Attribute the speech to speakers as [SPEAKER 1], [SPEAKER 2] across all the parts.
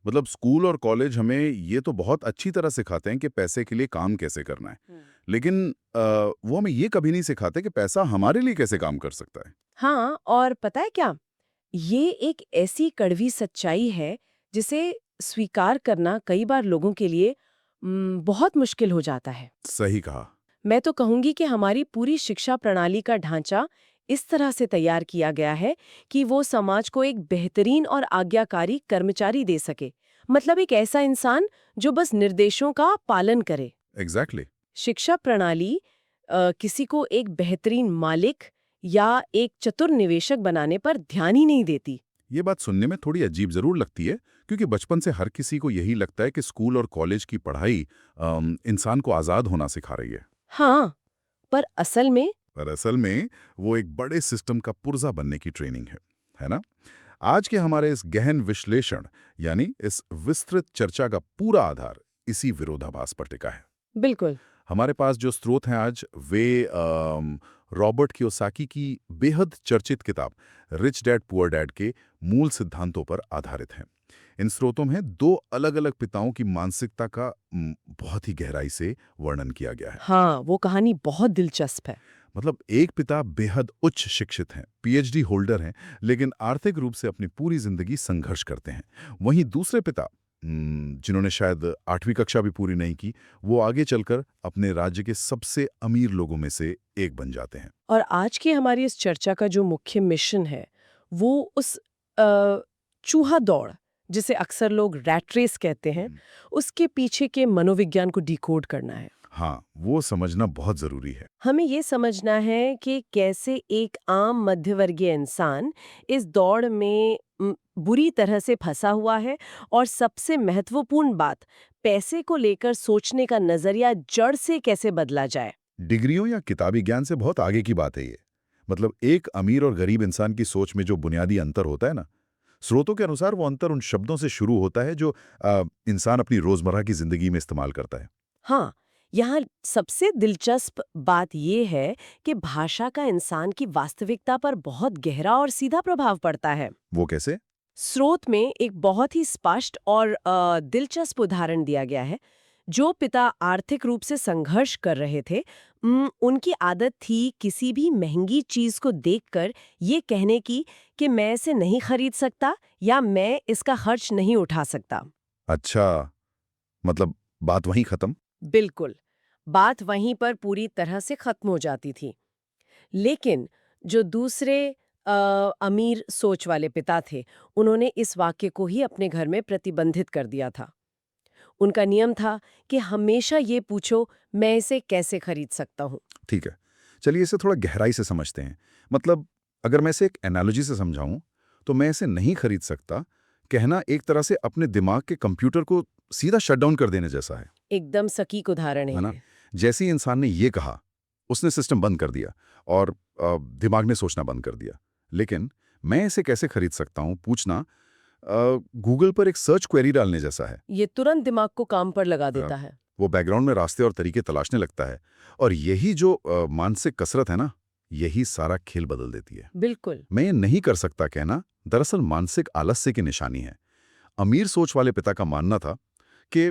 [SPEAKER 1] मतलब स्कूल और कॉलेज हमें ये तो बहुत अच्छी तरह सिखाते हैं कि पैसे के लिए काम कैसे करना है।
[SPEAKER 2] हम्म।
[SPEAKER 1] लेकिन वो हमें ये कभी नहीं सिखाते कि पैसा हमारे लिए कैसे काम कर सकता है।
[SPEAKER 2] हाँ, और पता है क्या? ये एक ऐसी कड़वी सच्चाई है जिसे स्वीकार करना कई बार लोगों के लिए बहुत मुश्किल हो जाता है।
[SPEAKER 1] सही कहा।
[SPEAKER 2] मैं तो कहूंगी कि हमारी पूरी शिक्षा प्रणाली का ढांचा इस तरह से तैयार किया गया है कि वो समाज को एक बेहतरीन और आज्ञाकारी कर्मचारी दे सके। मतलब एक ऐसा इंसान जो बस निर्देशों का पालन करे।
[SPEAKER 1] एग्जैक्टली।
[SPEAKER 2] शिक्षा प्रणाली किसी को एक बेहतरीन मालिक या एक चतुर निवेशक बनाने पर ध्यान ही नहीं देती।
[SPEAKER 1] ये बात सुनने में थोड़ी अजीब जरूर लगती है, क्योंकि बचपन से हर किसी को यही लगता है कि स्कूल और कॉलेज की पढ़ाई इंसान को आज़ाद होना सिखा रही है।
[SPEAKER 2] हाँ, पर असल में
[SPEAKER 1] पर असल में वो एक बड़े सिस्टम का पुर्जा बनने की ट्रेनिंग है ना? आज के हमारे इस गहन विश्लेषण यानी इस विस्तृत चर्चा का पूरा आधार इसी विरोधाभास पर टिका है।
[SPEAKER 2] बिल्कुल।
[SPEAKER 1] हमारे पास जो स्रोत हैं आज वे रॉबर्ट कियोसाकी की बेहद चर्चित किताब रिच डैड पुअर डैड के मूल सिद्धांतों पर आधारित हैं। इन स्रोतों में दो अलग-अलग पिताओं की मानसिकता का बहुत ही गहराई से वर्णन किया गया है।
[SPEAKER 2] हाँ, वो कहानी बहुत दिलचस्प है।
[SPEAKER 1] मतलब एक पिता बेहद उच्च शिक्षित हैं, पीएचडी होल्डर हैं, लेकिन आर्थिक रूप से अपनी पूरी जिंदगी संघर्ष करते हैं। वहीं दूसरे पिता जिन्होंने शायद 8वीं कक्षा भी पूरी नहीं की, वो आगे चलकर अपने राज्य के सबसे अमीर लोगों में से एक बन जाते हैं।
[SPEAKER 2] और आज की हमारी इस चर्चा का जो मुख्य मिशन है, वो उस अ, चूहा दौड़, जिसे अक्सर लोग रैट रेस कहते हैं,
[SPEAKER 1] हम्म,
[SPEAKER 2] उसके पीछे के मनोविज्ञान को डिकोड करना है।
[SPEAKER 1] हाँ, वो समझना बहुत जरूरी है।
[SPEAKER 2] हमें ये समझना है कि कैसे एक आम मध्यवर्गीय इंसान इस दौड़ में बुरी तरह से फंसा हुआ है, और सबसे महत्वपूर्ण बात, पैसे को लेकर सोचने का नजरिया जड़ से कैसे बदला जाए।
[SPEAKER 1] डिग्रियों या किताबी ज्ञान से बहुत आगे की बात है ये। मतलब एक अमीर और गरीब इंसान की सोच में जो बुनियादी अंतर होता है ना, स्रोतों के अनुसार वो अंतर उन शब्दों से शुरू होता है जो इंसान अपनी रोजमर्रा की जिंदगी में इस्तेमाल करता है।
[SPEAKER 2] हाँ, यहाँ सबसे दिलचस्प बात ये है कि भाषा का इंसान की वास्तविकता पर बहुत गहरा और सीधा प्रभाव पड़ता है।
[SPEAKER 1] वो कैसे?
[SPEAKER 2] स्रोत में एक बहुत ही स्पष्ट और दिलचस्प उदाहरण दिया गया है। जो पिता आर्थिक रूप से संघर्ष कर रहे थे, उनकी आदत थी किसी भी महंगी चीज को देखकर ये कहने की कि मैं इसे नहीं खरीद सकता या मैं इसका खर्च नहीं उठा सकता।
[SPEAKER 1] अच्छा, मतलब बात वहीं खत्म?
[SPEAKER 2] बिल्कुल, बात वहीं पर पूरी तरह से खत्म हो जाती थी। लेकिन जो दूसरे अ, अमीर सोच वाले पिता थे, उन्होंने इस वाक्य को ही अपने घर में प्रतिबंधित कर दिया था। उनका नियम था कि हमेशा ये पूछो, मैं इसे कैसे खरीद सकता हूँ।
[SPEAKER 1] ठीक है। चलिए इसे थोड़ा गहराई से समझते हैं। मतलब अगर मैं इसे एक एनालॉजी से समझाऊँ, तो मैं इसे नहीं खरीद सकता, कहना एक तरह से अपने दिमाग के कंप्यूटर को सीधा शट डाउन कर देने जैसा
[SPEAKER 2] एकदम सटीक उदाहरण है
[SPEAKER 1] है ना?
[SPEAKER 2] ये।
[SPEAKER 1] जैसे ही इंसान ने ये कहा, उसने सिस्टम बंद कर दिया और दिमाग ने सोचना बंद कर दिया। लेकिन मैं इसे कैसे खरीद सकता हूँ पूछना गूगल पर एक सर्च क्वेरी डालने जैसा है।
[SPEAKER 2] ये तुरंत दिमाग को काम पर लगा
[SPEAKER 1] अ,
[SPEAKER 2] देता है।
[SPEAKER 1] वो बैकग्राउंड में रास्ते और तरीके तलाशने लगता है और यही जो मानसिक कसरत है ना, यही सारा खेल बदल देती है।
[SPEAKER 2] बिल्कुल।
[SPEAKER 1] मैं ये नहीं कर सकता कहना दरअसल मानसिक आलस्य की निशानी है। अमीर सोच वाले पिता का मानना था कि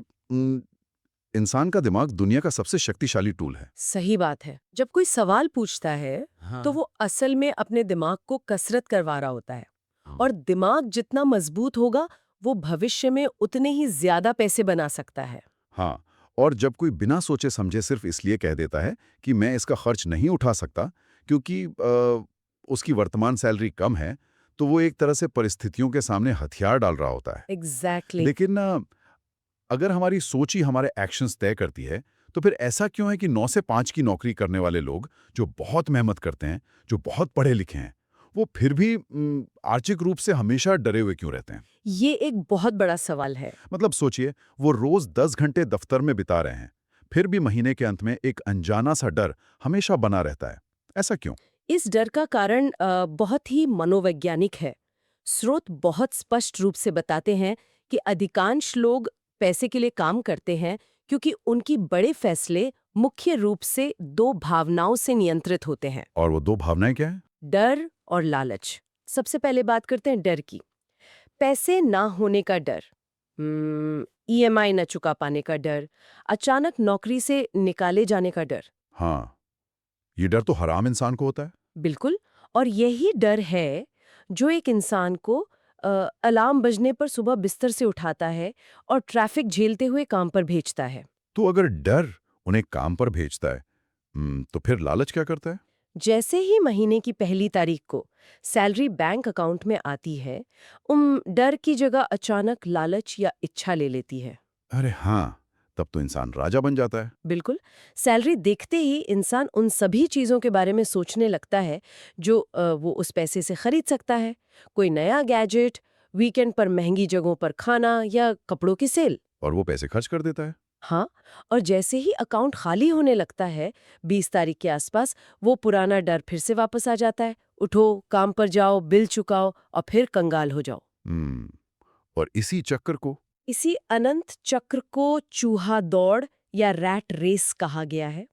[SPEAKER 1] इंसान का दिमाग दुनिया का सबसे शक्तिशाली टूल है।
[SPEAKER 2] सही बात है। जब कोई सवाल पूछता है, तो
[SPEAKER 1] हाँ।
[SPEAKER 2] वो असल में अपने दिमाग को कसरत करवा रहा होता है।
[SPEAKER 1] हाँ।
[SPEAKER 2] और दिमाग जितना मजबूत होगा, वो भविष्य में उतने ही ज्यादा पैसे बना सकता है।
[SPEAKER 1] हाँ, और जब कोई बिना सोचे समझे सिर्फ इसलिए कह देता है कि मैं इसका खर्च नहीं उठा सकता क्योंकि उसकी वर्तमान सैलरी कम है, तो वो एक तरह से परिस्थितियों के सामने हथियार डाल रहा होता है।
[SPEAKER 2] एग्जैक्टली।
[SPEAKER 1] लेकिन अगर हमारी सोच ही हमारे एक्शंस तय करती है, तो फिर ऐसा क्यों है कि 9 से 5 की नौकरी करने वाले लोग, जो बहुत मेहनत करते हैं, जो बहुत पढ़े लिखे हैं, वो फिर भी आर्थिक रूप से हमेशा डरे हुए क्यों रहते हैं?
[SPEAKER 2] ये एक बहुत बड़ा सवाल है।
[SPEAKER 1] मतलब सोचिए, वो रोज 10 घंटे दफ्तर में बिता रहे हैं, फिर भी महीने के अंत में एक अनजाना सा डर हमेशा बना रहता है। ऐसा क्यों?
[SPEAKER 2] इस डर का कारण बहुत ही मनोवैज्ञानिक है। स्रोत बहुत स्पष्ट रूप से बताते हैं कि अधिकांश लोग पैसे के लिए काम करते हैं क्योंकि उनकी बड़े फैसले मुख्य रूप से दो भावनाओं से नियंत्रित होते हैं।
[SPEAKER 1] और वो दो भावनाएं क्या हैं?
[SPEAKER 2] डर और लालच। सबसे पहले बात करते हैं डर की। पैसे ना होने का डर। ईएमआई न चुका पाने का डर, अचानक नौकरी से निकाले जाने का डर।
[SPEAKER 1] हाँ, ये डर तो हर आम इंसान को होता है।
[SPEAKER 2] बिल्कुल। और यही डर है जो एक इंसान को अलार्म बजने पर सुबह बिस्तर से उठाता है और ट्रैफिक झेलते हुए काम पर भेजता है।
[SPEAKER 1] तो अगर डर उन्हें काम पर भेजता है, तो फिर लालच क्या करता है?
[SPEAKER 2] जैसे ही महीने की पहली तारीख को सैलरी बैंक अकाउंट में आती है, डर की जगह अचानक लालच या इच्छा ले लेती है।
[SPEAKER 1] अरे हाँ, तब तो इंसान राजा बन जाता है।
[SPEAKER 2] बिल्कुल। सैलरी देखते ही इंसान उन सभी चीज़ों के बारे में सोचने लगता है जो वो उस पैसे से खरीद सकता है। कोई नया गैजेट, वीकेंड पर महंगी जगहों पर खाना या कपड़ों की सेल।
[SPEAKER 1] और वो पैसे खर्च कर देता है।
[SPEAKER 2] हाँ, और जैसे ही अकाउंट खाली होने लगता है, 20 तारीख के आसपास, वो पुराना डर फिर से वापस आ जाता है। उठो, काम पर जाओ, बिल चुकाओ और फिर कंगाल हो जाओ।
[SPEAKER 1] हम्म, और इसी चक्कर को
[SPEAKER 2] इसी अनंत चक्र को चूहा दौड़ या रैट रेस कहा गया है।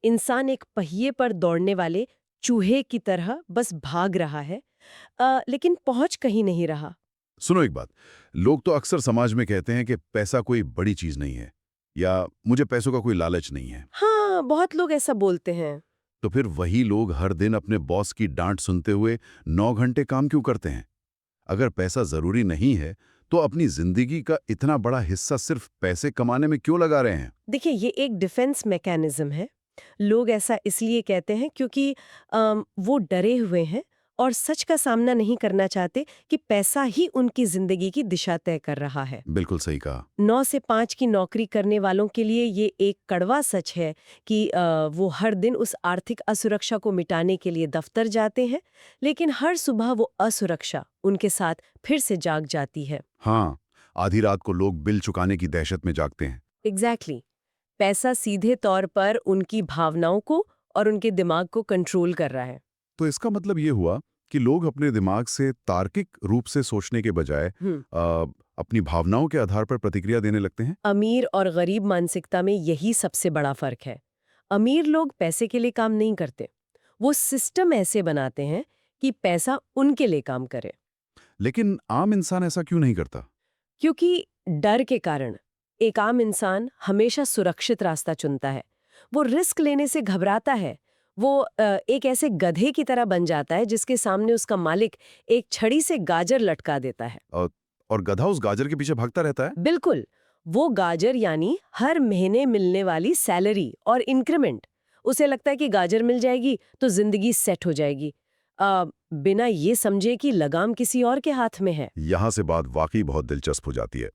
[SPEAKER 2] इंसान एक पहिए पर दौड़ने वाले चूहे की तरह बस भाग रहा है, लेकिन पहुंच कहीं नहीं रहा।
[SPEAKER 1] सुनो एक बात, लोग तो अक्सर समाज में कहते हैं कि पैसा कोई बड़ी चीज नहीं है, या मुझे पैसों का कोई लालच नहीं है।
[SPEAKER 2] हाँ, बहुत लोग ऐसा बोलते हैं।
[SPEAKER 1] तो फिर वही लोग हर दिन अपने बॉस की डांट सुनते हुए 9 घंटे काम क्यों करते हैं? अगर पैसा जरूरी नहीं है, तो अपनी जिंदगी का इतना बड़ा हिस्सा सिर्फ पैसे कमाने में क्यों लगा रहे हैं?
[SPEAKER 2] देखिए, ये एक डिफेंस मैकेनिज्म है। लोग ऐसा इसलिए कहते हैं क्योंकि वो डरे हुए हैं और सच का सामना नहीं करना चाहते कि पैसा ही उनकी जिंदगी की दिशा तय कर रहा है।
[SPEAKER 1] बिल्कुल सही कहा।
[SPEAKER 2] 9 से 5 की नौकरी करने वालों के लिए ये एक कड़वा सच है कि वो हर दिन उस आर्थिक असुरक्षा को मिटाने के लिए दफ्तर जाते हैं, लेकिन हर सुबह वो असुरक्षा उनके साथ फिर से जाग जाती है।
[SPEAKER 1] हाँ, आधी रात को लोग बिल चुकाने की दहशत में जागते हैं।
[SPEAKER 2] एग्जैक्टली। पैसा सीधे तौर पर उनकी भावनाओं को और उनके दिमाग को कंट्रोल कर रहा है।
[SPEAKER 1] तो इसका मतलब ये हुआ कि लोग अपने दिमाग से तार्किक रूप से सोचने के बजाय अपनी भावनाओं के आधार पर प्रतिक्रिया देने लगते हैं।
[SPEAKER 2] अमीर और गरीब मानसिकता में यही सबसे बड़ा फर्क है। अमीर लोग पैसे के लिए काम नहीं करते, वो सिस्टम ऐसे बनाते हैं कि पैसा उनके लिए काम करे।
[SPEAKER 1] लेकिन आम इंसान ऐसा क्यों नहीं करता?
[SPEAKER 2] क्योंकि डर के कारण एक आम इंसान हमेशा सुरक्षित रास्ता चुनता है। वो रिस्क लेने से घबराता है। वो एक ऐसे गधे की तरह बन जाता है जिसके सामने उसका मालिक एक छड़ी से गाजर लटका देता है।
[SPEAKER 1] और गधा उस गाजर के पीछे भागता रहता है।
[SPEAKER 2] बिल्कुल। वो गाजर यानी हर महीने मिलने वाली सैलरी और इंक्रीमेंट। उसे लगता है कि गाजर मिल जाएगी तो जिंदगी सेट हो जाएगी, बिना ये समझे कि लगाम किसी और के हाथ में है।
[SPEAKER 1] यहां से बात वाकई बहुत दिलचस्प हो जाती है।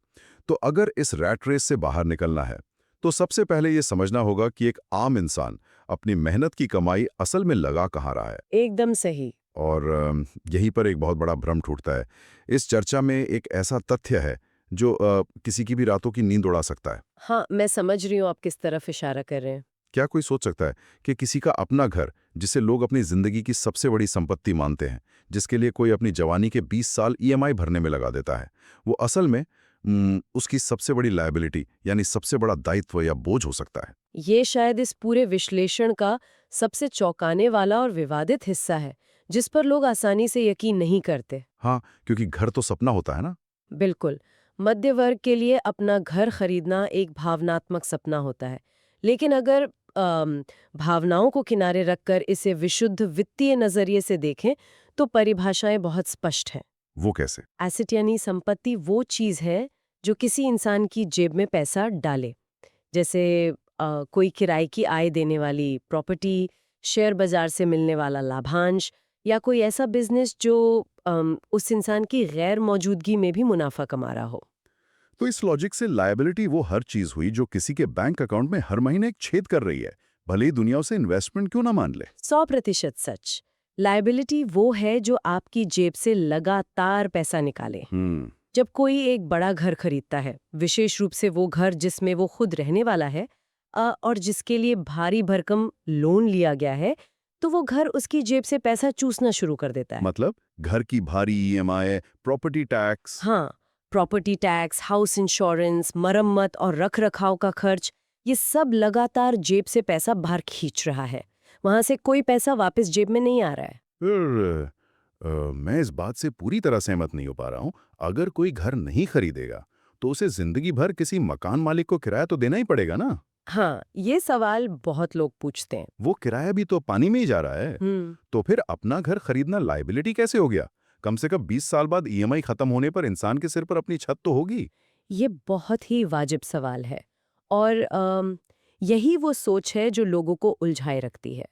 [SPEAKER 1] तो अगर इस रैट रेस से बाहर निकलना है, तो सबसे पहले ये समझना होगा कि एक आम इंसान अपनी मेहनत की कमाई असल में लगा कहाँ रहा है।
[SPEAKER 2] एकदम सही।
[SPEAKER 1] और यहीं पर एक बहुत बड़ा भ्रम टूटता है। इस चर्चा में एक ऐसा तथ्य है जो किसी की भी रातों की नींद उड़ा सकता है।
[SPEAKER 2] हाँ, मैं समझ रही हूँ आप किस तरफ इशारा कर रहे हैं।
[SPEAKER 1] क्या कोई सोच सकता है कि किसी का अपना घर, जिसे लोग अपनी जिंदगी की सबसे बड़ी संपत्ति मानते हैं, जिसके लिए कोई अपनी जवानी के 20 साल ईएमआई भरने में लगा देता है, वो असल में उसकी सबसे बड़ी लायबिलिटी यानी सबसे बड़ा दायित्व या बोझ हो सकता है?
[SPEAKER 2] ये शायद इस पूरे विश्लेषण का सबसे चौंकाने वाला और विवादित हिस्सा है, जिस पर लोग आसानी से यकीन नहीं करते।
[SPEAKER 1] हाँ, क्योंकि घर तो सपना होता है ना।
[SPEAKER 2] बिल्कुल। मध्य वर्ग के लिए अपना घर खरीदना एक भावनात्मक सपना होता है। लेकिन अगर भावनाओं को किनारे रखकर इसे विशुद्ध वित्तीय नजरिए से देखें, तो परिभाषाएं बहुत स्पष्ट हैं।
[SPEAKER 1] वो कैसे?
[SPEAKER 2] एसेट यानी संपत्ति वो चीज है जो किसी इंसान की जेब में पैसा डाले। जैसे कोई किराए की आय देने वाली प्रॉपर्टी, शेयर बाजार से मिलने वाला लाभांश, या कोई ऐसा बिजनेस जो उस इंसान की गैर मौजूदगी में भी मुनाफा कमा रहा हो।
[SPEAKER 1] तो इस लॉजिक से लायबिलिटी वो हर चीज हुई जो किसी के बैंक अकाउंट में हर महीने एक छेद कर रही है, भले ही दुनिया उसे इन्वेस्टमेंट क्यों ना मान ले।
[SPEAKER 2] 100% सच। लायबिलिटी वो है जो आपकी जेब से लगातार पैसा निकाले। जब कोई एक बड़ा घर खरीदता है, विशेष रूप से वो घर जिसमें वो खुद रहने वाला है, और जिसके लिए भारी भरकम लोन लिया गया है, तो वो घर उसकी जेब से पैसा चूसना शुरू कर देता है।
[SPEAKER 1] मतलब घर की भारी ईएमआई, प्रॉपर्टी टैक्स।
[SPEAKER 2] हाँ, प्रॉपर्टी टैक्स, हाउस इंश्योरेंस, मरम्मत और रखरखाव का खर्च, ये सब लगातार जेब से पैसा बाहर खींच रहा है। वहां से कोई पैसा वापस जेब में नहीं आ रहा है।
[SPEAKER 1] मैं इस बात से पूरी तरह सहमत नहीं हो पा रहा हूं। अगर कोई घर नहीं खरीदेगा, तो उसे जिंदगी भर किसी मकान मालिक को किराया तो देना ही पड़ेगा ना।
[SPEAKER 2] हाँ, ये सवाल बहुत लोग पूछते हैं।
[SPEAKER 1] वो किराया भी तो पानी में ही जा रहा है। तो फिर अपना घर खरीदना लायबिलिटी कैसे हो गया? कम से कम 20 साल बाद ईएमआई खत्म होने पर इंसान के सिर पर अपनी छत तो होगी।
[SPEAKER 2] ये बहुत ही वाजिब सवाल है और यही वो सोच है जो लोगों को उलझाए रखती है।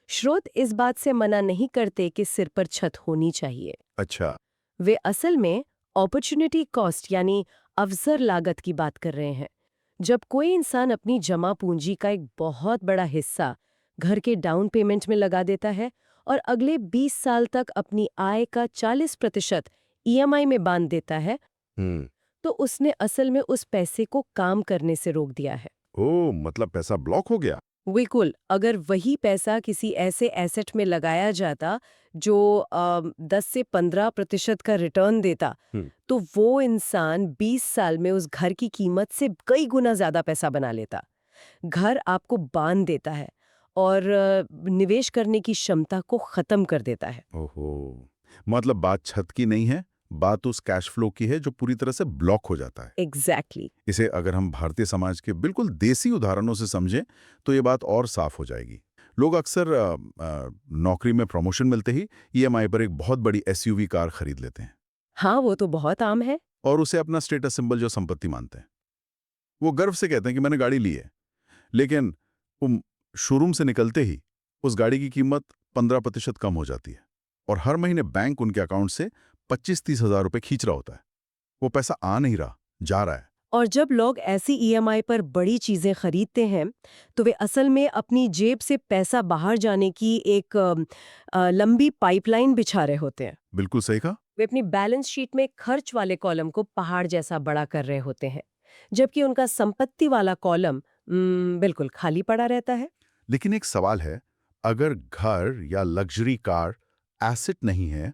[SPEAKER 2] स्रोत इस बात से मना नहीं करते कि सिर पर छत होनी चाहिए।
[SPEAKER 1] अच्छा।
[SPEAKER 2] वे असल में अपॉर्चुनिटी कॉस्ट यानी अवसर लागत की बात कर रहे हैं। जब कोई इंसान अपनी जमा पूंजी का एक बहुत बड़ा हिस्सा घर के डाउन पेमेंट में लगा देता है और अगले 20 साल तक अपनी आय का 40% ईएमआई में बांध देता है,
[SPEAKER 1] हम्म।
[SPEAKER 2] तो उसने असल में उस पैसे को काम करने से रोक दिया है।
[SPEAKER 1] ओह, मतलब पैसा ब्लॉक हो गया।
[SPEAKER 2] बिल्कुल, अगर वही पैसा किसी ऐसे एसेट में लगाया जाता जो 10 से 15% का रिटर्न देता,
[SPEAKER 1] हम्म।
[SPEAKER 2] तो वो इंसान 20 साल में उस घर की कीमत से कई गुना ज्यादा पैसा बना लेता। घर आपको बांध देता है और निवेश करने की क्षमता को खत्म कर देता है।
[SPEAKER 1] ओहो, मतलब बात छत की नहीं है, बात उस कैश फ्लो की है जो पूरी तरह से ब्लॉक हो जाता है।
[SPEAKER 2] एग्जैक्टली।
[SPEAKER 1] इसे अगर हम भारतीय समाज के बिल्कुल देसी उदाहरणों से समझें तो ये बात और साफ हो जाएगी। लोग अक्सर नौकरी में प्रमोशन मिलते ही ईएमआई पर एक बहुत बड़ी एसयूवी कार खरीद लेते हैं
[SPEAKER 2] हाँ, वो तो बहुत आम है।
[SPEAKER 1] और उसे अपना स्टेटस सिंबल जो संपत्ति मानते हैं। वो गर्व से कहते हैं कि मैंने गाड़ी ली है, लेकिन वो शोरूम से निकलते ही उस गाड़ी की कीमत 15% कम हो जाती है और हर महीने बैंक उनके अकाउंट से 25-30 हजार रुपए खींच रहा होता है। वो पैसा आ नहीं रहा, जा रहा है।
[SPEAKER 2] और जब लोग ऐसी ईएमआई पर बड़ी चीजें खरीदते हैं, तो वे असल में अपनी जेब से पैसा बाहर जाने की एक लंबी पाइपलाइन बिछा रहे होते हैं।
[SPEAKER 1] बिल्कुल सही कहा।
[SPEAKER 2] वे अपनी बैलेंस शीट में खर्च वाले कॉलम को पहाड़ जैसा बड़ा कर रहे होते हैं, जबकि उनका संपत्ति वाला कॉलम बिल्कुल खाली पड़ा रहता है।
[SPEAKER 1] लेकिन एक सवाल है, अगर घर या लग्जरी कार एसेट नहीं है,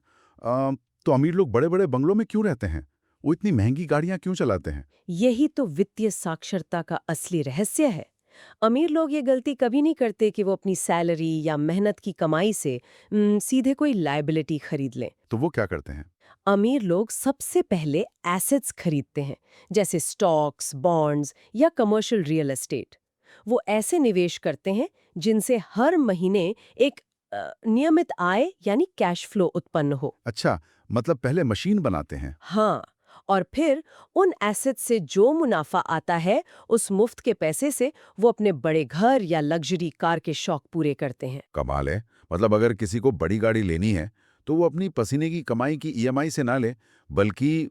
[SPEAKER 1] तो अमीर लोग बड़े-बड़े बंगलों में क्यों रहते हैं? वो इतनी महंगी गाड़ियां क्यों चलाते हैं?
[SPEAKER 2] यही तो वित्तीय साक्षरता का असली रहस्य है। अमीर लोग ये गलती कभी नहीं करते कि वो अपनी सैलरी या मेहनत की कमाई से सीधे कोई लायबिलिटी खरीद लें।
[SPEAKER 1] तो वो क्या करते हैं?
[SPEAKER 2] अमीर लोग सबसे पहले एसेट्स खरीदते हैं, जैसे स्टॉक्स, बॉन्ड्स या कमर्शियल रियल एस्टेट। वो ऐसे निवेश करते हैं जिनसे हर महीने एक नियमित आय यानी कैश फ्लो उत्पन्न हो।
[SPEAKER 1] अच्छा, मतलब पहले मशीन बनाते हैं।
[SPEAKER 2] हाँ, और फिर उन एसेट्स से जो मुनाफा आता है, उस मुफ्त के पैसे से वो अपने बड़े घर या लग्जरी कार के शौक पूरे करते हैं।
[SPEAKER 1] कमाल है। मतलब अगर किसी को बड़ी गाड़ी लेनी है, तो वो अपनी पसीने की कमाई की ईएमआई से ना ले, बल्कि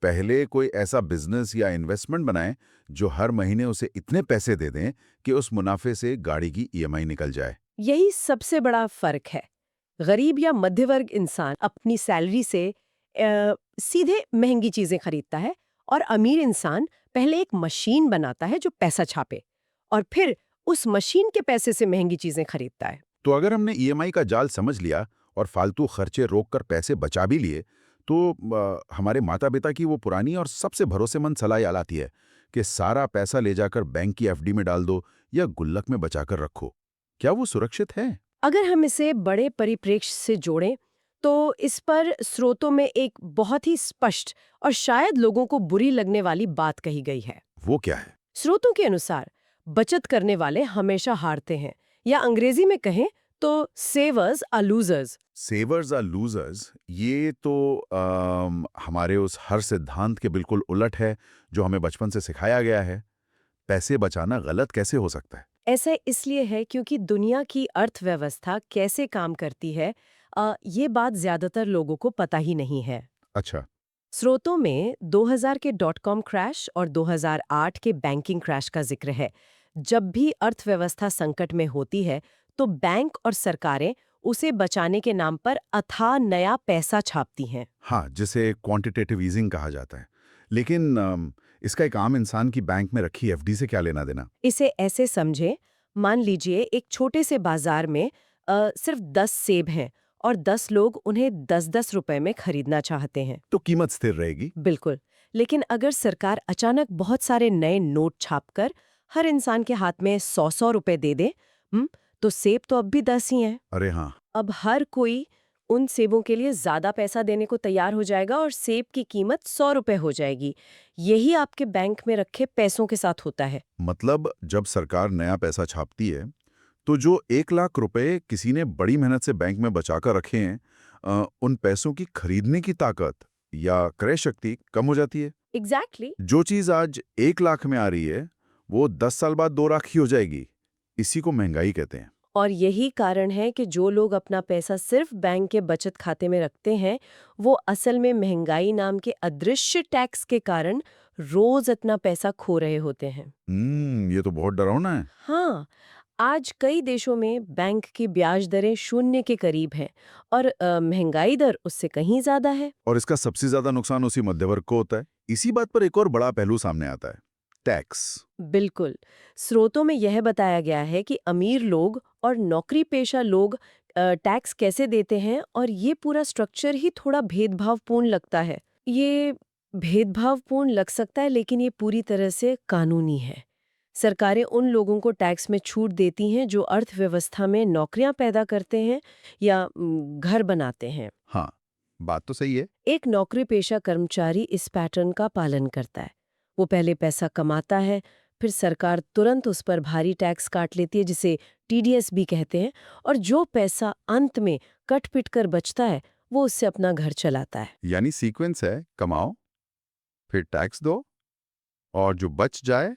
[SPEAKER 1] पहले कोई ऐसा बिजनेस या इन्वेस्टमेंट बनाए, जो हर महीने उसे इतने पैसे दे दें कि उस मुनाफे से गाड़ी की ईएमआई निकल जाए।
[SPEAKER 2] यही सबसे बड़ा फर्क है। गरीब या मध्य वर्ग इंसान अपनी सैलरी से सीधे महंगी चीजें खरीदता है और अमीर इंसान पहले एक मशीन बनाता है जो पैसा छापे और फिर उस मशीन के पैसे से महंगी चीजें खरीदता है।
[SPEAKER 1] तो अगर हमने ईएमआई का जाल समझ लिया और फालतू खर्चे रोककर पैसे बचा भी लिए, तो हमारे माता-पिता की वो पुरानी और सबसे भरोसेमंद सलाह याद आती है कि सारा पैसा ले जाकर बैंक की एफडी में डाल दो या गुल्लक में बचाकर रखो। क्या वो सुरक्षित है?
[SPEAKER 2] अगर हम इसे बड़े परिप्रेक्ष्य से जोड़ें, तो इस पर स्रोतों में एक बहुत ही स्पष्ट और शायद लोगों को बुरी लगने वाली बात कही गई है।
[SPEAKER 1] वो क्या है?
[SPEAKER 2] स्रोतों के अनुसार बचत करने वाले हमेशा हारते हैं, या अंग्रेजी में कहें तो सेवर्स आर लूजर्स।
[SPEAKER 1] सेवर्स आर लूजर्स, ये तो हमारे उस हर सिद्धांत के बिल्कुल उलट है जो हमें बचपन से सिखाया गया है। पैसे बचाना गलत कैसे हो सकता है?
[SPEAKER 2] ऐसा इसलिए है क्योंकि दुनिया की अर्थव्यवस्था कैसे काम करती है, ये बात ज्यादातर लोगों को पता ही नहीं है।
[SPEAKER 1] अच्छा।
[SPEAKER 2] स्रोतों में 2000 के .com क्रैश और 2008 के बैंकिंग क्रैश का जिक्र है। जब भी अर्थव्यवस्था संकट में होती है, तो बैंक और सरकारें उसे बचाने के नाम पर अथाह नया पैसा छापती हैं।
[SPEAKER 1] हाँ, जिसे क्वांटिटेटिव ईजिंग कहा जाता है। लेकिन इसका एक आम इंसान की बैंक में रखी एफडी से क्या लेना देना?
[SPEAKER 2] इसे ऐसे समझें, मान लीजिए एक छोटे से बाजार में सिर्फ 10 सेब हैं और 10 लोग उन्हें 10-10 रुपए में खरीदना चाहते हैं।
[SPEAKER 1] तो कीमत स्थिर रहेगी।
[SPEAKER 2] बिल्कुल। लेकिन अगर सरकार अचानक बहुत सारे नए नोट छापकर हर इंसान के हाथ में 100-100 रुपए दे दे, तो सेब तो अब भी 10 ही हैं।
[SPEAKER 1] अरे हाँ।
[SPEAKER 2] अब हर कोई उन सेबों के लिए ज़्यादा पैसा देने को तैयार हो जाएगा और सेब की कीमत 100 रुपए हो जाएगी। यही आपके बैंक में रखे पैसों के साथ होता है।
[SPEAKER 1] मतलब जब सरकार नया पैसा छापती है, तो जो 1 लाख रुपए किसी ने बड़ी मेहनत से बैंक में बचाकर रखे हैं, उन पैसों की खरीदने की ताकत या क्रय शक्ति कम हो जाती है।
[SPEAKER 2] एग्जैक्टली।
[SPEAKER 1] जो चीज़ आज 1 लाख में आ रही है, वो 10 साल बाद 2 लाख ही हो जाएगी। इसी को महंगाई कहते हैं।
[SPEAKER 2] और यही कारण है कि जो लोग अपना पैसा सिर्फ बैंक के बचत खाते में रखते हैं, वो असल में महंगाई नाम के अदृश्य टैक्स के कारण रोज इतना पैसा खो रहे होते हैं।
[SPEAKER 1] ये तो बहुत डरावना है।
[SPEAKER 2] हाँ, आज कई देशों में बैंक की ब्याज दरें शून्य के करीब हैं और महंगाई दर उससे कहीं ज्यादा है।
[SPEAKER 1] और इसका सबसे ज्यादा नुकसान उसी मध्य वर्ग को होता है। इसी बात पर एक और बड़ा पहलू सामने आता है, टैक्स।
[SPEAKER 2] बिल्कुल। स्रोतों में यह बताया गया है कि अमीर लोग और नौकरी पेशा लोग टैक्स कैसे देते हैं, और ये पूरा स्ट्रक्चर ही थोड़ा भेदभावपूर्ण लगता है। ये भेदभावपूर्ण लग सकता है, लेकिन ये पूरी तरह से कानूनी है। सरकारें उन लोगों को टैक्स में छूट देती हैं जो अर्थव्यवस्था में नौकरियां पैदा करते हैं या घर बनाते हैं।
[SPEAKER 1] हाँ, बात तो सही है।
[SPEAKER 2] एक नौकरी पेशा कर्मचारी इस पैटर्न का पालन करता है। वो पहले पैसा कमाता है, फिर सरकार तुरंत उस पर भारी टैक्स काट लेती है, जिसे टीडीएस भी कहते हैं, और जो पैसा अंत में कट पिट कर बचता है वो उससे अपना घर चलाता है।
[SPEAKER 1] यानी सीक्वेंस है, कमाओ, फिर टैक्स दो, और जो बच जाए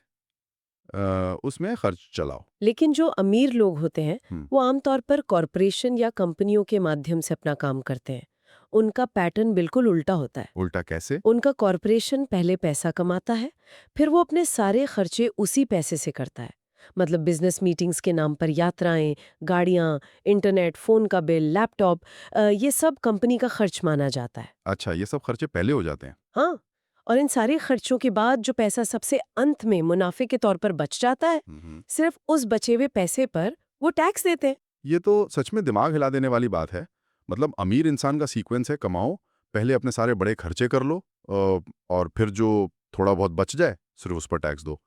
[SPEAKER 1] उसमें खर्च चलाओ।
[SPEAKER 2] लेकिन जो अमीर लोग होते हैं
[SPEAKER 1] हम्म,
[SPEAKER 2] वो आमतौर पर कॉरपोरेशन या कंपनियों के माध्यम से अपना काम करते हैं। उनका पैटर्न बिल्कुल उल्टा होता है।
[SPEAKER 1] उल्टा कैसे?
[SPEAKER 2] उनका कॉरपोरेशन पहले पैसा कमाता है, फिर वो अपने सारे खर्चे उसी पैसे से करता है। मतलब बिजनेस मीटिंग्स के नाम पर यात्राएं, गाड़ियां, इंटरनेट, फोन का बिल, लैपटॉप, ये सब कंपनी का खर्च माना जाता है।
[SPEAKER 1] अच्छा, ये सब खर्चे पहले हो जाते हैं।
[SPEAKER 2] हाँ, और इन सारे खर्चों के बाद जो पैसा सबसे अंत में मुनाफे के तौर पर बच जाता है, सिर्फ उस बचे हुए पैसे पर वो टैक्स देते हैं।
[SPEAKER 1] ये तो सच में दिमाग हिला देने वाली बात है। मतलब अमीर इंसान का सीक्वेंस है, कमाओ, पहले अपने सारे बड़े खर्चे कर लो, और फिर जो थोड़ा बहुत बच जाए सिर्फ उस पर टैक्स दो।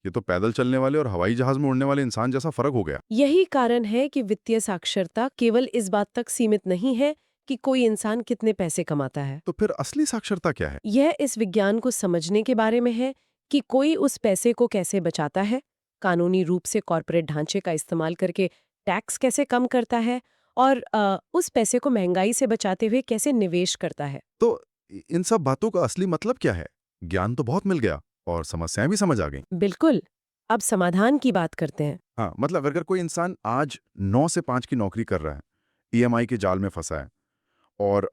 [SPEAKER 1] ये तो पैदल चलने वाले और हवाई जहाज में उड़ने वाले इंसान जैसा फर्क हो गया।
[SPEAKER 2] यही कारण है कि वित्तीय साक्षरता केवल इस बात तक सीमित नहीं है कि कोई इंसान कितने पैसे कमाता है।
[SPEAKER 1] तो फिर असली साक्षरता क्या है?
[SPEAKER 2] यह इस विज्ञान को समझने के बारे में है कि कोई उस पैसे को कैसे बचाता है, कानूनी रूप से कॉर्पोरेट ढांचे का इस्तेमाल करके टैक्स कैसे कम करता है, और उस पैसे को महंगाई से बचाते हुए कैसे निवेश करता है।
[SPEAKER 1] तो इन सब बातों का असली मतलब क्या है? ज्ञान तो बहुत मिल गया और समस्याएं भी समझ आ गई।
[SPEAKER 2] बिल्कुल। अब समाधान की बात करते हैं।
[SPEAKER 1] हाँ, मतलब अगर कोई इंसान आज 9 से 5 की नौकरी कर रहा है, ईएमआई के जाल में फंसा है और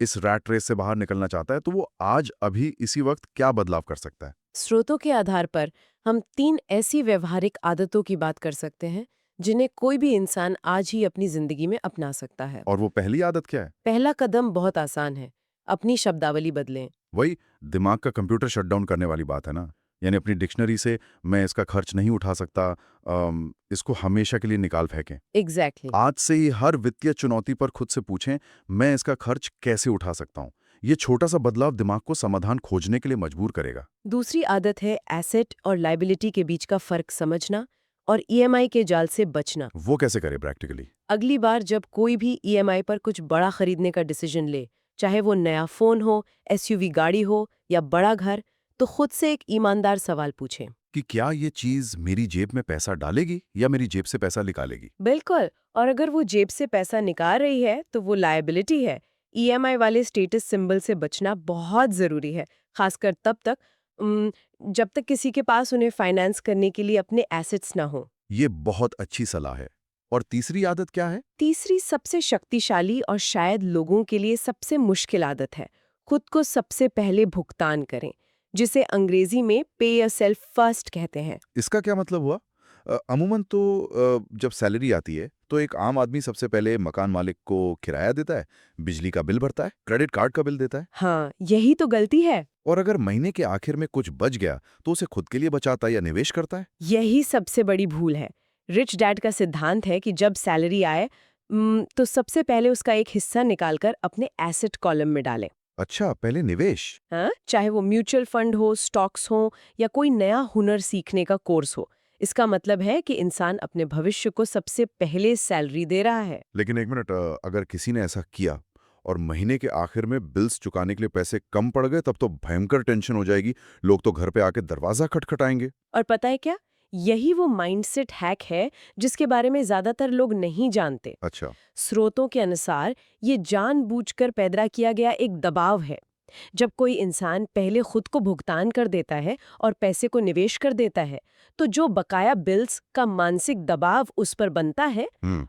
[SPEAKER 1] इस रैट रेस से बाहर निकलना चाहता है, तो वो आज अभी इसी वक्त क्या बदलाव कर सकता है?
[SPEAKER 2] स्रोतों के आधार पर हम 3 ऐसी व्यवहारिक आदतों की बात कर सकते हैं जिन्हें कोई भी इंसान आज ही अपनी जिंदगी में अपना सकता है।
[SPEAKER 1] और वो पहली आदत क्या है?
[SPEAKER 2] पहला कदम बहुत आसान है, अपनी शब्दावली बदलें।
[SPEAKER 1] वही दिमाग का कंप्यूटर शटडाउन करने वाली बात है ना। यानी अपनी डिक्शनरी से मैं इसका खर्च नहीं उठा सकता, इसको हमेशा के लिए निकाल फेंकें।
[SPEAKER 2] एग्जैक्टली।
[SPEAKER 1] आज से ही हर वित्तीय चुनौती पर खुद से पूछें, मैं इसका खर्च कैसे उठा सकता हूँ। ये छोटा सा बदलाव दिमाग को समाधान खोजने के लिए मजबूर करेगा।
[SPEAKER 2] दूसरी आदत है एसेट और लायबिलिटी के बीच का फर्क समझना और ईएमआई के जाल से बचना।
[SPEAKER 1] वो कैसे करे प्रैक्टिकली?
[SPEAKER 2] अगली बार जब कोई भी ईएमआई पर कुछ बड़ा खरीदने का डिसीजन ले, चाहे वो नया फोन हो, एसयूवी गाड़ी हो या बड़ा घर, तो खुद से एक ईमानदार सवाल पूछें।
[SPEAKER 1] कि क्या ये चीज मेरी जेब में पैसा डालेगी या मेरी जेब से पैसा निकालेगी?
[SPEAKER 2] बिल्कुल। और अगर वो जेब से पैसा निकाल रही है तो वो लायबिलिटी है। ईएमआई वाले स्टेटस सिंबल से बचना बहुत जरूरी है, खासकर तब तक जब तक किसी के पास उन्हें फाइनेंस करने के लिए अपने एसेट्स ना हो।
[SPEAKER 1] ये बहुत अच्छी सलाह है। और तीसरी आदत क्या है?
[SPEAKER 2] तीसरी सबसे शक्तिशाली और शायद लोगों के लिए सबसे मुश्किल आदत है, खुद को सबसे पहले भुगतान करें, जिसे अंग्रेजी में पे योरसेल्फ फर्स्ट कहते हैं।
[SPEAKER 1] इसका क्या मतलब हुआ? अमूमन तो जब सैलरी आती है तो एक आम आदमी सबसे पहले मकान मालिक को किराया देता है, बिजली का बिल भरता है, क्रेडिट कार्ड का बिल देता है।
[SPEAKER 2] हाँ, यही तो गलती है।
[SPEAKER 1] और अगर महीने के आखिर में कुछ बच गया तो उसे खुद के लिए बचाता है या निवेश करता है।
[SPEAKER 2] यही सबसे बड़ी भूल है। रिच डैड का सिद्धांत है कि जब सैलरी आए तो सबसे पहले उसका एक हिस्सा निकालकर अपने एसेट कॉलम में डालें।
[SPEAKER 1] अच्छा, पहले निवेश।
[SPEAKER 2] हाँ, चाहे वो म्यूचुअल फंड हो, स्टॉक्स हो या कोई नया हुनर सीखने का कोर्स हो। इसका मतलब है कि इंसान अपने भविष्य को सबसे पहले सैलरी दे रहा है।
[SPEAKER 1] लेकिन एक मिनट, अगर किसी ने ऐसा किया और महीने के आखिर में बिल्स चुकाने के लिए पैसे कम पड़ गए, तब तो भयंकर टेंशन हो जाएगी। लोग तो घर पे आके दरवाजा खटखटाएंगे।
[SPEAKER 2] और पता है क्या? यही वो माइंडसेट हैक है जिसके बारे में ज्यादातर लोग नहीं जानते।
[SPEAKER 1] अच्छा।
[SPEAKER 2] स्रोतों के अनुसार ये जानबूझकर पैदा किया गया एक दबाव है। जब कोई इंसान पहले खुद को भुगतान कर देता है और पैसे को निवेश कर देता है, तो जो बकाया बिल्स का मानसिक दबाव उस पर बनता है,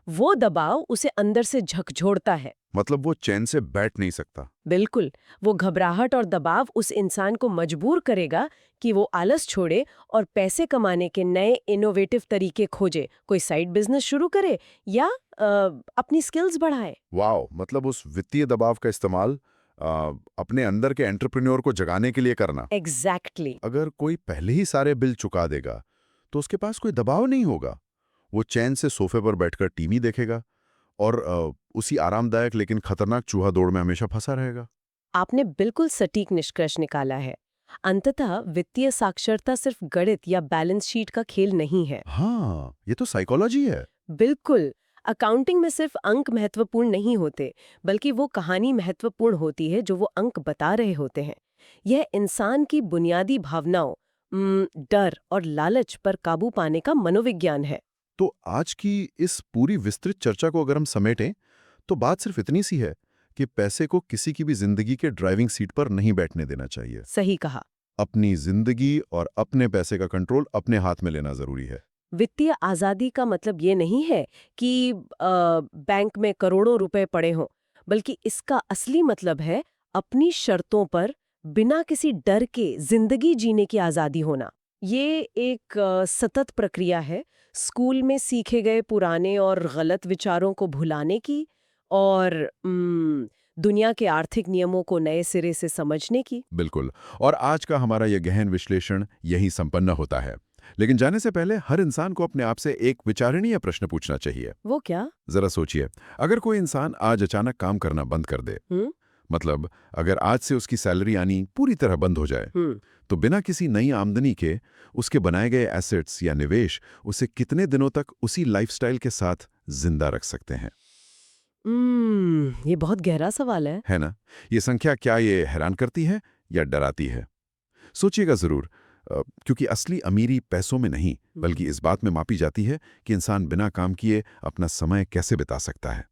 [SPEAKER 2] वो दबाव उसे अंदर से झकझोरता है।
[SPEAKER 1] मतलब वो चैन से बैठ नहीं सकता।
[SPEAKER 2] बिल्कुल, वो घबराहट और दबाव उस इंसान को मजबूर करेगा कि वो आलस छोड़े और पैसे कमाने के नए इनोवेटिव तरीके खोजे, कोई साइड बिजनेस शुरू करे या अपनी स्किल्स बढ़ाए।
[SPEAKER 1] वाओ! मतलब उस वित्तीय दबाव का इस्तेमाल अपने अंदर के एंटरप्रेन्योर को जगाने के लिए करना।
[SPEAKER 2] एग्जैक्टली।
[SPEAKER 1] अगर कोई पहले ही सारे बिल चुका देगा, तो उसके पास कोई दबाव नहीं होगा। वो चैन से सोफे पर बैठकर टीवी देखेगा और उसी आरामदायक लेकिन खतरनाक चूहा दौड़ में हमेशा फंसा रहेगा।
[SPEAKER 2] आपने बिल्कुल सटीक निष्कर्ष निकाला है। अंततः वित्तीय साक्षरता सिर्फ गणित या बैलेंस शीट का खेल नहीं है।
[SPEAKER 1] हाँ, ये तो साइकोलॉजी है।
[SPEAKER 2] बिल्कुल, अकाउंटिंग में सिर्फ अंक महत्वपूर्ण नहीं होते, बल्कि वो कहानी महत्वपूर्ण होती है जो वो अंक बता रहे होते हैं। यह इंसान की बुनियादी भावनाओं, डर और लालच पर काबू पाने का मनोविज्ञान है।
[SPEAKER 1] तो आज की इस पूरी विस्तृत चर्चा को अगर हम समेटें, तो बात सिर्फ इतनी सी है कि पैसे को किसी की भी जिंदगी के ड्राइविंग सीट पर नहीं बैठने देना चाहिए।
[SPEAKER 2] सही कहा।
[SPEAKER 1] अपनी जिंदगी और अपने पैसे का कंट्रोल अपने हाथ में लेना जरूरी है।
[SPEAKER 2] वित्तीय आजादी का मतलब ये नहीं है कि बैंक में करोड़ों रुपए पड़े हों, बल्कि इसका असली मतलब है अपनी शर्तों पर बिना किसी डर के जिंदगी जीने की आजादी होना। ये एक सतत प्रक्रिया है, स्कूल में सीखे गए पुराने और गलत विचारों को भुलाने की और दुनिया के आर्थिक नियमों को नए सिरे से समझने की।
[SPEAKER 1] बिल्कुल। और आज का हमारा यह गहन विश्लेषण यही संपन्न होता है। लेकिन जाने से पहले हर इंसान को अपने आप से एक विचारणीय प्रश्न पूछना चाहिए।
[SPEAKER 2] वो क्या?
[SPEAKER 1] जरा सोचिए, अगर कोई इंसान आज अचानक काम करना बंद कर दे, मतलब अगर आज से उसकी सैलरी आनी पूरी तरह बंद हो जाए, तो बिना किसी नई आमदनी के उसके बनाए गए एसेट्स या निवेश उसे कितने दिनों तक उसी लाइफस्टाइल के साथ जिंदा रख सकते हैं?
[SPEAKER 2] ये बहुत गहरा सवाल
[SPEAKER 1] है ना? ये संख्या क्या ये हैरान करती है या डराती है? सोचिएगा जरूर, क्योंकि असली अमीरी पैसों में नहीं, बल्कि इस बात में मापी जाती है कि इंसान बिना काम किए अपना समय कैसे बिता सकता है।